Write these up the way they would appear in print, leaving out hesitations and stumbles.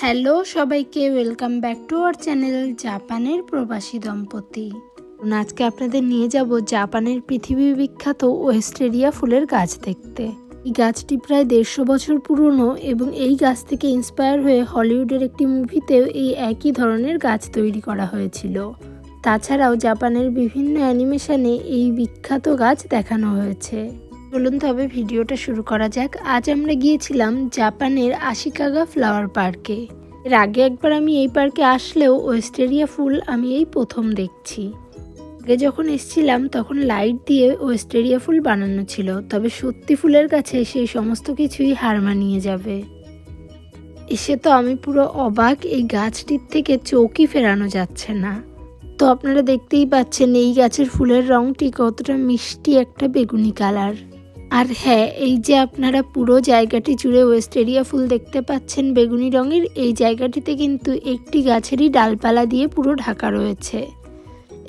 Hello সবাইকে, welcome back to our channel জাপানের প্রবাসী দম্পতি। আজকে আপনাদের নিয়ে যাব জাপানের পৃথিবী বিখ্যাত ওয়েস্টেরিয়া ফুলের গাছ দেখতে। এই গাছটি প্রায় 150 বছর পুরনো এবং এই গাছ থেকে ইন্সপায়ার হয়ে হলিউডের একটি মুভিতেও এই একই ধরনের গাছ তৈরি করা হয়েছিল। তাছাড়াও জাপানের বিভিন্ন অ্যানিমেশনে এই বিখ্যাত গাছ দেখানো হয়েছে। চলুন তবে ভিডিওটা শুরু করা যাক। আজ আমরা গিয়েছিলাম জাপানের আশিকাগা ফ্লাওয়ার পার্কে। এর আগে একবার আমি এই পার্কে আসলেও ওয়েস্টেরিয়া ফুল আমি এই প্রথম দেখছি। আগে যখন এসেছিলাম তখন লাইট দিয়ে ওয়েস্টেরিয়া ফুল বানানো ছিল, তবে সত্যি ফুলের কাছে সেই সমস্ত কিছুই হার মানিয়ে যাবে। এসে তো আমি পুরো অবাক, এই গাছটির থেকে চোখই ফেরানো যাচ্ছে না। তো আপনারা দেখতেই পাচ্ছেন এই গাছের ফুলের রঙটি কতটা মিষ্টি একটা বেগুনি কালার। আর হ্যাঁ, এই যে আপনারা পুরো জায়গাটি জুড়ে ওয়েস্টেরিয়া ফুল দেখতে পাচ্ছেন বেগুনি রঙের, এই জায়গাটিতে কিন্তু একটি গাছেরই ডালপালা দিয়ে পুরো ঢাকা রয়েছে।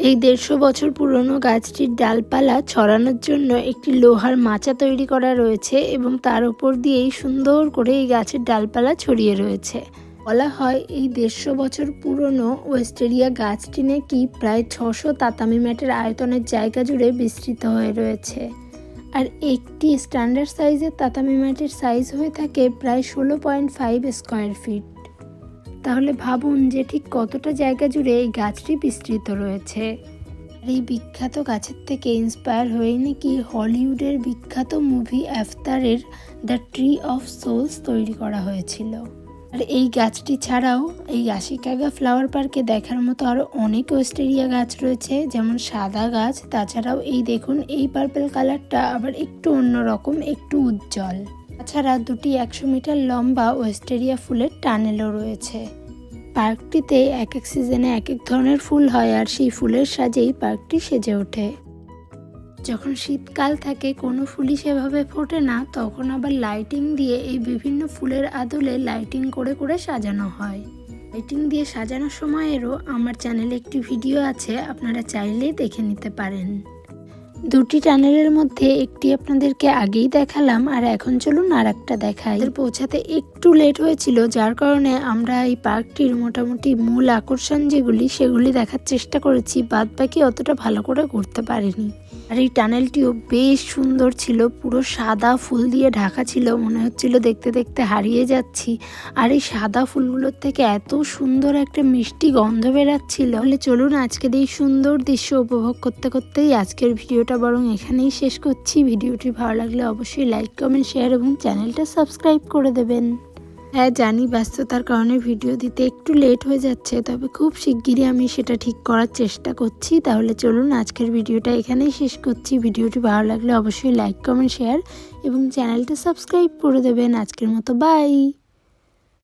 এই 150 বছর পুরনো গাছটির ডালপালা ছড়ানোর জন্য একটি লোহার মাচা তৈরি করা রয়েছে এবং তার উপর দিয়েই সুন্দর করে এই গাছের ডালপালা ছড়িয়ে রয়েছে। বলা হয় এই 150 বছর পুরনো ওয়েস্টেরিয়া গাছটি নাকি প্রায় 600 তাতামি ম্যাটের আয়তনের জায়গা জুড়ে বিস্তৃত হয়ে রয়েছে। আর একটি স্ট্যান্ডার্ড সাইজের তাতামি ম্যাটের সাইজ হয়ে থাকে প্রায় 16.5 স্কোয়ার ফিট। তাহলে ভাবুন যে ঠিক কতটা জায়গা জুড়ে এই গাছটি বিস্তৃত রয়েছে। আর এই বিখ্যাত গাছের থেকে ইন্সপায়ার হয়ে নাকি হলিউডের বিখ্যাত মুভি অ্যাভতারের দ্য ট্রি অফ সোলস তৈরি করা হয়েছিল। আর এই গাছটি ছাড়াও এই আশিকাগা ফ্লাওয়ার পার্কে দেখার মতো আরও অনেক ওয়েস্টেরিয়া গাছ রয়েছে, যেমন সাদা গাছ। তাছাড়াও এই দেখুন, এই পার্পল কালারটা আবার একটু অন্যরকম, একটু উজ্জ্বল। তাছাড়া দুটি 100 মিটার লম্বা ওয়েস্টেরিয়া ফুলের টানেলও রয়েছে। পার্কটিতে এক এক সিজনে এক এক ধরনের ফুল হয় আর সেই ফুলের সাজেই পার্কটি সেজে ওঠে। যখন শীতকাল থাকে কোনো ফুলই সেভাবে ফোটে না, তখন আবার লাইটিং দিয়ে এই বিভিন্ন ফুলের আদলে লাইটিং করে করে সাজানো হয়। লাইটিং দিয়ে সাজানোর সময়েরও আমার চ্যানেলে একটি ভিডিও আছে, আপনারা চাইলে দেখে নিতে পারেন। দুটি টানেলের মধ্যে একটি আপনাদেরকে আগেই দেখালাম, আর এখন চলুন আর একটা দেখাই। পৌঁছাতে একটু লেট হয়েছিল, যার কারণে আমরা এই পার্কটির মোটামুটি মূল আকর্ষণ যেগুলি সেগুলি দেখার চেষ্টা করেছি, বাদ বাকি অতটা ভালো করে ঘুরতে পারিনি। আর এই টানেলটিও বেশ সুন্দর ছিল, পুরো সাদা ফুল দিয়ে ঢাকা ছিল, মনে হচ্ছিল দেখতে দেখতে হারিয়ে যাচ্ছি। আর এই সাদা ফুলগুলোর থেকে এত সুন্দর একটা মিষ্টি গন্ধ বেরাচ্ছিল। তাহলে চলুন আজকের এই সুন্দর দৃশ্য উপভোগ করতে করতেই আজকের ভিডিওটা বরং এখানেই শেষ করছি। ভিডিওটি ভালো লাগলে অবশ্যই লাইক, কমেন্ট, শেয়ার এবং চ্যানেলটা সাবস্ক্রাইব করে দেবেন। হ্যাঁ জানি, ব্যস্ততার কারণে ভিডিও দিতে একটু লেট হয়ে যাচ্ছে, তবে খুব শিগগিরই আমি সেটা ঠিক করার চেষ্টা করছি। তাহলে চলুন আজকের ভিডিওটা এখানেই শেষ করছি। ভিডিওটি ভালো লাগলে অবশ্যই লাইক, কমেন্ট, শেয়ার এবং চ্যানেলটা সাবস্ক্রাইব করে দেবেন। আজকের মতো বাই।